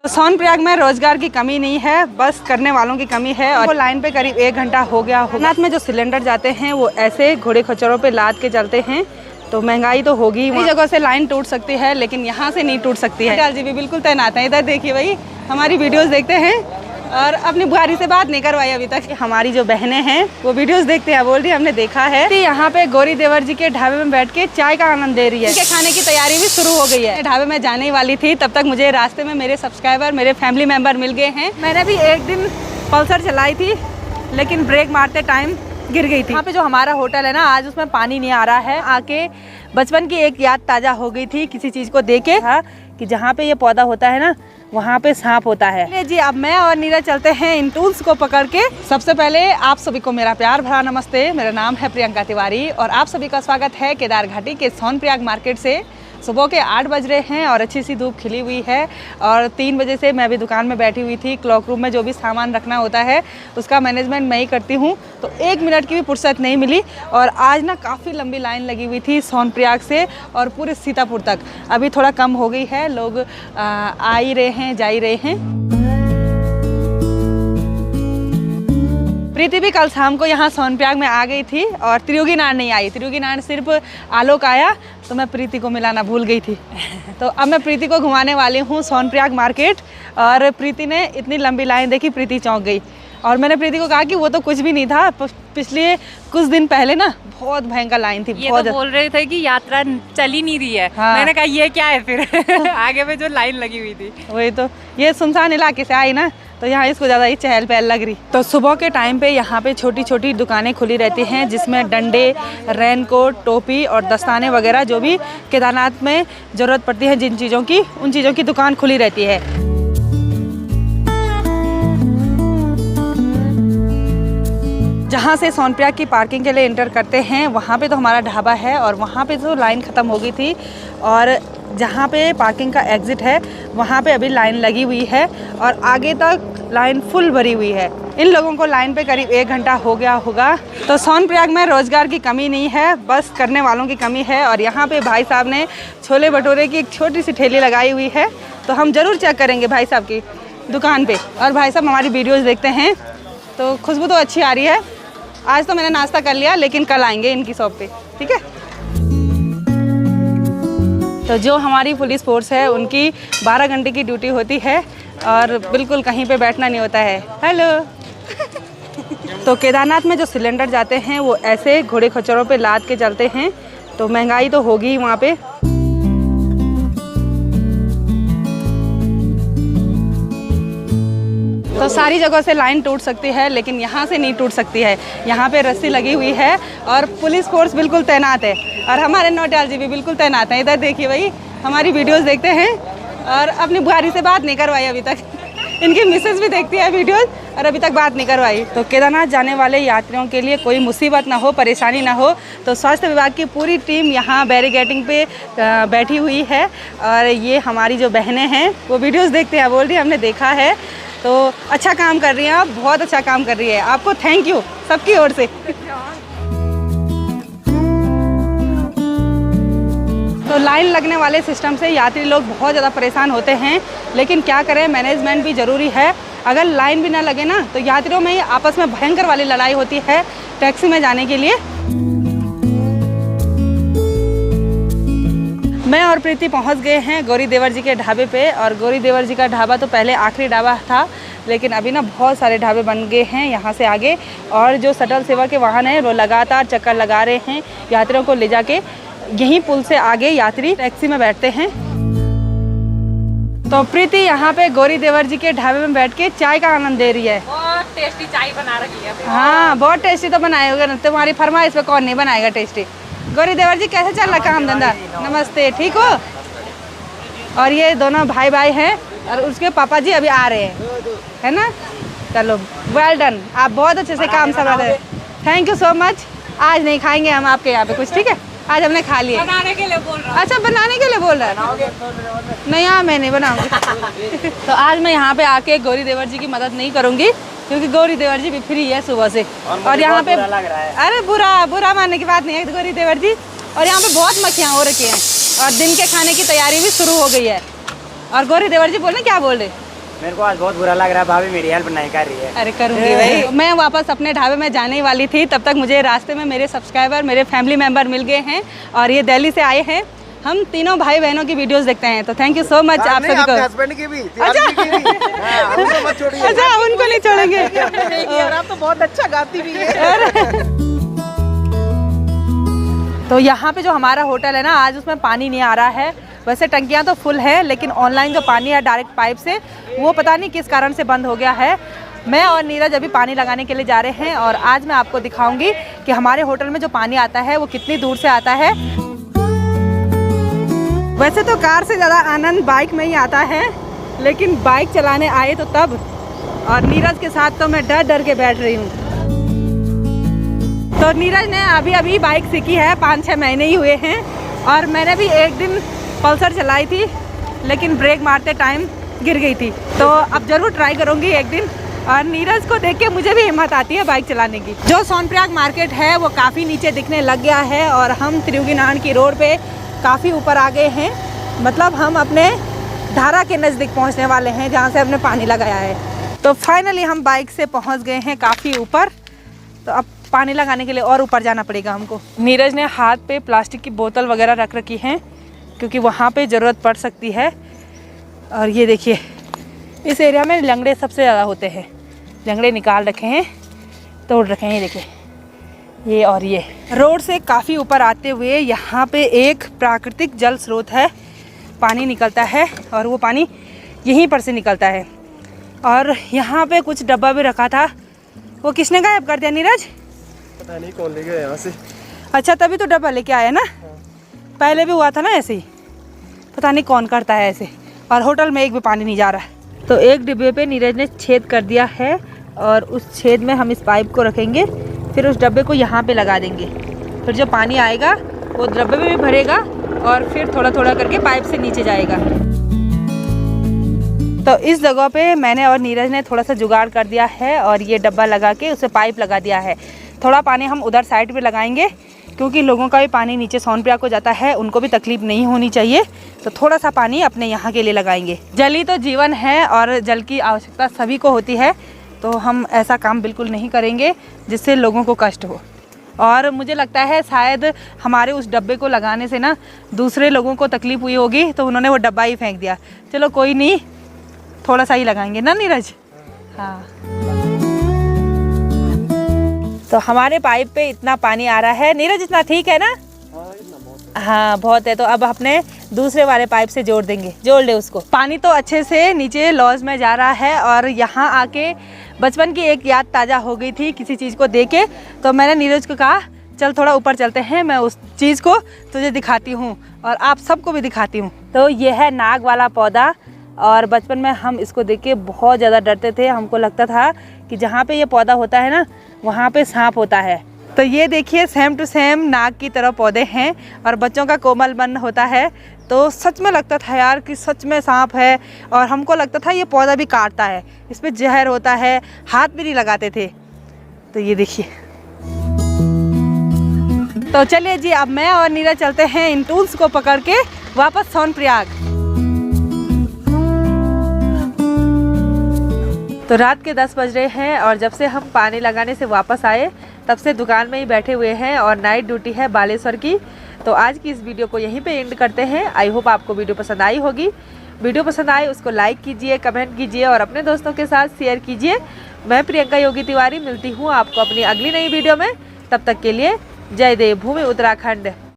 सोनप्रयाग में रोजगार की कमी नहीं है, बस करने वालों की कमी है। और लाइन पे करीब 1 घंटा हो गया होगा। नाथ में जो सिलेंडर जाते हैं वो ऐसे घोड़े खच्चरों पे लाद के चलते हैं, तो महंगाई तो होगी। कई जगह से लाइन टूट सकती है लेकिन यहाँ से नहीं टूट सकती है। जी भी बिल्कुल तैनात है। इधर देखिए भाई, हमारी वीडियोस देखते हैं और अपनी बुहारी से बात नहीं करवाई अभी तक। हमारी जो बहनें हैं वो वीडियोस देखते हैं, बोल रही हमने देखा है। यहाँ पे गौरी देवर जी के ढाबे में बैठ के चाय का आनंद ले रही है। इनके खाने की तैयारी भी शुरू हो गई है। ढाबे में जाने वाली थी, तब तक मुझे रास्ते में मेरे सब्सक्राइबर, मेरे फैमिली मेम्बर मिल गए हैं। मैंने भी एक दिन पल्सर चलाई थी लेकिन ब्रेक मारते टाइम गिर गई थी। यहाँ पे जो हमारा होटल है ना, आज उसमें पानी नहीं आ रहा है। आके बचपन की एक याद ताज़ा हो गई थी किसी चीज़ को देख के, कि जहाँ पे ये पौधा होता है ना वहाँ पे सांप होता है। जी अब मैं और नीरज चलते हैं इन टूल्स को पकड़ के। सबसे पहले आप सभी को मेरा प्यार भरा नमस्ते। मेरा नाम है प्रियंका तिवारी और आप सभी का स्वागत है केदार घाटी के सोनप्रयाग मार्केट से। सुबह के 8 बज रहे हैं और अच्छी सी धूप खिली हुई है। और 3 बजे से मैं भी दुकान में बैठी हुई थी। क्लॉक रूम में जो भी सामान रखना होता है उसका मैनेजमेंट मैं ही करती हूँ, तो 1 मिनट की भी फुर्सत नहीं मिली। और आज ना काफ़ी लंबी लाइन लगी हुई थी सोनप्रयाग से और पूरे सीतापुर तक। अभी थोड़ा कम हो गई है, लोग आ ही रहे हैं, जा ही रहे हैं। प्रीति भी कल शाम को यहाँ सोनप्रयाग में आ गई थी और त्रियोगी नारायण नहीं आई। त्रियोगी नारायण सिर्फ आलोक आया तो मैं प्रीति को मिलाना भूल गई थी। तो अब मैं प्रीति को घुमाने वाली हूँ सोनप्रयाग मार्केट। और प्रीति ने इतनी लंबी लाइन देखी, प्रीति चौंक गई। और मैंने प्रीति को कहा कि वो तो कुछ भी नहीं था, पिछले कुछ दिन पहले ना बहुत भयंकर लाइन थी। ये बहुत तो बोल रहे थे कि यात्रा चल ही नहीं रही है। हाँ। मैंने कहा ये क्या है फिर आगे में जो लाइन लगी हुई थी। वही तो, ये सुनसान इलाके से आई ना तो यहाँ इसको ज़्यादा ही चहल पहल लग रही। तो सुबह के टाइम पे यहाँ पे छोटी छोटी दुकानें खुली रहती हैं जिसमें डंडे, रेनकोट, टोपी और दस्ताने वगैरह जो भी केदारनाथ में ज़रूरत पड़ती है जिन चीज़ों की, उन चीज़ों की दुकान खुली रहती है। जहाँ से सोनप्रयाग की पार्किंग के लिए एंटर करते हैं वहाँ पे तो हमारा ढाबा है और वहाँ पे तो लाइन ख़त्म हो गई थी। और जहाँ पे पार्किंग का एग्ज़िट है वहाँ पे अभी लाइन लगी हुई है और आगे तक लाइन फुल भरी हुई है। इन लोगों को लाइन पे करीब 1 घंटा हो गया होगा। तो सोनप्रयाग में रोज़गार की कमी नहीं है, बस करने वालों की कमी है। और यहाँ पे भाई साहब ने छोले भटूरे की एक छोटी सी ठेली लगाई हुई है, तो हम ज़रूर चेक करेंगे भाई साहब की दुकान पे। और भाई साहब हमारी वीडियोज़ देखते हैं तो खुशबू तो अच्छी आ रही है। आज तो मैंने नाश्ता कर लिया लेकिन कल आएंगे इनकी शॉप पे, ठीक है। तो जो हमारी पुलिस फोर्स है उनकी 12 घंटे की ड्यूटी होती है और बिल्कुल कहीं पे बैठना नहीं होता है। हेलो। तो केदारनाथ में जो सिलेंडर जाते हैं वो ऐसे घोड़े खच्चरों पे लाद के चलते हैं, तो महंगाई तो होगी वहाँ पे। तो सारी जगह से लाइन टूट सकती है लेकिन यहाँ से नहीं टूट सकती है। यहाँ पे रस्सी लगी हुई है और पुलिस फोर्स बिल्कुल तैनात है और हमारे नौटियाल जी भी बिल्कुल तैनात हैं। इधर देखिए भाई, हमारी वीडियोस देखते हैं और अपनी बुहारी से बात नहीं करवाई अभी तक। इनकी मिसेस भी देखती है वीडियोस और अभी तक बात नहीं करवाई। तो केदारनाथ जाने वाले यात्रियों के लिए कोई मुसीबत ना हो, परेशानी ना हो, तो स्वास्थ्य विभाग की पूरी टीम यहाँ बैरिकेडिंग पे बैठी हुई है। और ये हमारी जो बहनें हैं वो वीडियोज़ देखते हैं, बोल रही हमने देखा है। तो अच्छा काम कर रही हैं आप, बहुत अच्छा काम कर रही है। आपको थैंक यू सबकी ओर से। तो लाइन लगने वाले सिस्टम से यात्री लोग बहुत ज़्यादा परेशान होते हैं, लेकिन क्या करें, मैनेजमेंट भी ज़रूरी है। अगर लाइन भी ना लगे ना तो यात्रियों में ही आपस में भयंकर वाली लड़ाई होती है टैक्सी में जाने के लिए। मैं और प्रीति पहुंच गए हैं गौरी देवर जी के ढाबे पे। और गौरी देवर जी का ढाबा तो पहले आखिरी ढाबा था, लेकिन अभी ना बहुत सारे ढाबे बन गए हैं यहाँ से आगे। और जो शटल सेवा के वाहन हैं वो लगातार चक्कर लगा रहे हैं यात्रियों को ले जाके। यहीं पुल से आगे यात्री टैक्सी में बैठते हैं। तो प्रीति यहाँ पे गौरी देवर जी के ढाबे में बैठ के चाय का आनंद ले रही है। बहुत टेस्टी चाय बना रही है। हाँ बहुत टेस्टी तो बनाए होगा, तुम्हारी फरमाइश पे कौन नहीं बनाएगा टेस्टी। गौरी देवर जी कैसे चल रहा काम धंधा? नमस्ते, ठीक हो? और ये दोनों भाई भाई हैं और उसके पापा जी अभी आ रहे हैं, है ना। चलो वेल डन, आप बहुत अच्छे से काम संभाल रहे हैं। Thank you so much. आज नहीं खाएंगे हम आपके यहाँ पे कुछ, ठीक है? आज हमने खा लिया। बनाने के लिए बोल रहा हूँ। अच्छा बनाने के लिए बोल रहा है? नहीं हाँ मैं नहीं बनाऊंगी। तो आज मैं यहाँ पे आके गौरी देवर जी की मदद नहीं करूँगी क्योंकि गौरी देवर जी भी फ्री है सुबह से। और यहाँ पे अरे बुरा मानने की बात नहीं है गौरी देवर जी। और यहाँ पे बहुत मक्खियाँ हो रखी हैं और दिन के खाने की तैयारी भी शुरू हो गई है। और गौरी देवर जी बोल रहे क्या बोल रहे? मेरे को आज बहुत बुरा लग रहा है, भाभी मेरी हेल्प नहीं कर रही है। अरे करूँगी भाई। मैं वापस अपने ढाबे में जाने ही वाली थी, तब तक मुझे रास्ते में मेरे सब्सक्राइबर, मेरे फैमिली मेम्बर मिल गए हैं और ये दिल्ली से आए हैं। हम तीनों भाई बहनों की वीडियोस देखते हैं, तो थैंक यू सो मच आप सभी को। हस्बैंड की भी, अच्छा उनको मत छोड़िए। अच्छा, उनको नहीं छोड़ेंगे। यार आप तो बहुत अच्छा गाती भी है। तो यहाँ पे जो हमारा होटल है ना, आज उसमें पानी नहीं आ रहा है। वैसे टंकियाँ तो फुल है, लेकिन ऑनलाइन जो पानी है डायरेक्ट पाइप से, वो पता नहीं किस कारण से बंद हो गया है। मैं और नीरज अभी पानी लगाने के लिए जा रहे हैं और आज मैं आपको दिखाऊंगी कि हमारे होटल में जो पानी आता है वो कितनी दूर से आता है। वैसे तो कार से ज़्यादा आनंद बाइक में ही आता है, लेकिन बाइक चलाने आए तो तब, और नीरज के साथ तो मैं डर डर के बैठ रही हूँ। तो नीरज ने अभी बाइक सीखी है, 5-6 महीने ही हुए हैं, और मैंने भी एक दिन पल्सर चलाई थी, लेकिन ब्रेक मारते टाइम गिर गई थी। तो अब ज़रूर ट्राई करूँगी एक दिन, और नीरज को देख के मुझे भी हिम्मत आती है बाइक चलाने की। जो सोनप्रयाग मार्केट है वो काफ़ी नीचे दिखने लग गया है और हम त्रियुगीनान की रोड पे काफ़ी ऊपर आ गए हैं। मतलब हम अपने धारा के नज़दीक पहुँचने वाले हैं, जहाँ से हमने पानी लगाया है। तो फाइनली हम बाइक से पहुँच गए हैं काफ़ी ऊपर। तो अब पानी लगाने के लिए और ऊपर जाना पड़ेगा हमको। नीरज ने हाथ पे प्लास्टिक की बोतल वगैरह रख रखी हैं, क्योंकि वहाँ पे ज़रूरत पड़ सकती है। और ये देखिए, इस एरिया में लंगड़े सबसे ज़्यादा होते हैं। लंगड़े निकाल रखे हैं, तोड़ रखे हैं, ये देखिए ये। और ये रोड से काफ़ी ऊपर आते हुए यहाँ पे एक प्राकृतिक जल स्रोत है, पानी निकलता है और वो पानी यहीं पर से निकलता है। और यहाँ पे कुछ डब्बा भी रखा था, वो किसने गायब कर दिया नीरज? पता नहीं कौन ले गया यहाँ से। अच्छा, तभी तो डब्बा लेके आया ना। पहले भी हुआ था ना ऐसे ही, पता नहीं कौन करता है ऐसे। और होटल में एक भी पानी नहीं जा रहा है। तो एक डिब्बे पे नीरज ने छेद कर दिया है और उस छेद में हम इस पाइप को रखेंगे, फिर उस डब्बे को यहाँ पे लगा देंगे। फिर जो पानी आएगा वो डब्बे में भी भरेगा और फिर थोड़ा थोड़ा करके पाइप से नीचे जाएगा। तो इस जगह पे मैंने और नीरज ने थोड़ा सा जुगाड़ कर दिया है और ये डब्बा लगा के उसे पाइप लगा दिया है। थोड़ा पानी हम उधर साइड पे लगाएंगे, क्योंकि लोगों का भी पानी नीचे सोनप्रयाग को जाता है, उनको भी तकलीफ नहीं होनी चाहिए। तो थोड़ा सा पानी अपने यहाँ के लिए लगाएंगे। जल ही तो जीवन है और जल की आवश्यकता सभी को होती है। तो हम ऐसा काम बिल्कुल नहीं करेंगे जिससे लोगों को कष्ट हो। और मुझे लगता है शायद हमारे उस डब्बे को लगाने से ना दूसरे लोगों को तकलीफ हुई होगी, तो उन्होंने वो डब्बा ही फेंक दिया। चलो कोई नहीं, थोड़ा सा ही लगाएंगे ना नीरज। हाँ, तो हमारे पाइप पे इतना पानी आ रहा है नीरज, इतना ठीक है ना? हाँ बहुत है। तो अब अपने दूसरे वाले पाइप से जोड़ देंगे, जोड़ ले उसको। पानी तो अच्छे से नीचे लॉज में जा रहा है और यहाँ आके बचपन की एक याद ताज़ा हो गई थी किसी चीज़ को देख के। तो मैंने नीरज को कहा चल थोड़ा ऊपर चलते हैं, मैं उस चीज़ को तुझे दिखाती हूँ और आप सबको भी दिखाती हूँ। तो ये है नाग वाला पौधा, और बचपन में हम इसको देख के बहुत ज़्यादा डरते थे। हमको लगता था कि जहाँ पे ये पौधा होता है ना, वहाँ पे सांप होता है। तो ये देखिए सेम टू सेम नाग की तरह पौधे हैं और बच्चों का कोमल मन होता है। तो सच में लगता था यार कि सच में सांप है, और हमको लगता था ये पौधा भी काटता है, इस पर जहर होता है, हाथ भी नहीं लगाते थे। तो ये देखिए। तो चलिए जी, अब मैं और नीरज चलते हैं इन टूल्स को पकड़ के वापस सोनप्रयाग। तो रात के 10 बज रहे हैं और जब से हम पानी लगाने से वापस आए तब से दुकान में ही बैठे हुए हैं और नाइट ड्यूटी है बालेश्वर की। तो आज की इस वीडियो को यहीं पे एंड करते हैं। आई होप आपको वीडियो पसंद आई होगी। वीडियो पसंद आए उसको लाइक कीजिए, कमेंट कीजिए और अपने दोस्तों के साथ शेयर कीजिए। मैं प्रियंका योगी तिवारी मिलती हूँ आपको अपनी अगली नई वीडियो में। तब तक के लिए जय देव भूमि उत्तराखंड।